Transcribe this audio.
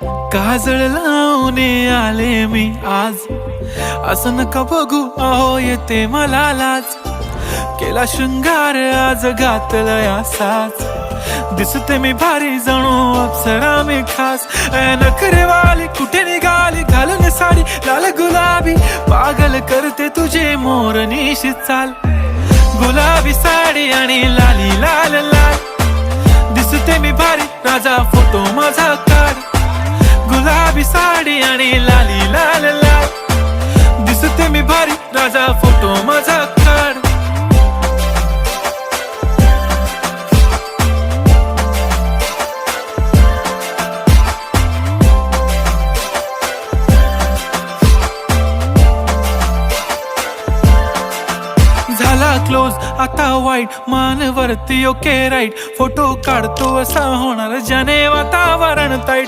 काजळ लावून आले मी आज, असं नका बघू अहो येते मला लाज. केला शृंगार आज घातला असाच, दिसते मी भारी जणू अप्सरा मी खास. नखरेवाली कुठे निघाली घालून साडी लाल गुलाबी, पागल करते तुझे मोरनीशी चाल. गुलाबी साडी आणि लाली लाल लाल, दिसते मी भारी राजा फोटो माझा काढ. गुलाबी साडी आणि लाली लाल लाल, दिसते मी भारी राजा फोटो माझा काढ. झाला क्लोज आता वाईट, मान वरती ओके राईट. फोटो काढतो असा होणार ज्याने वातावरण ताईट.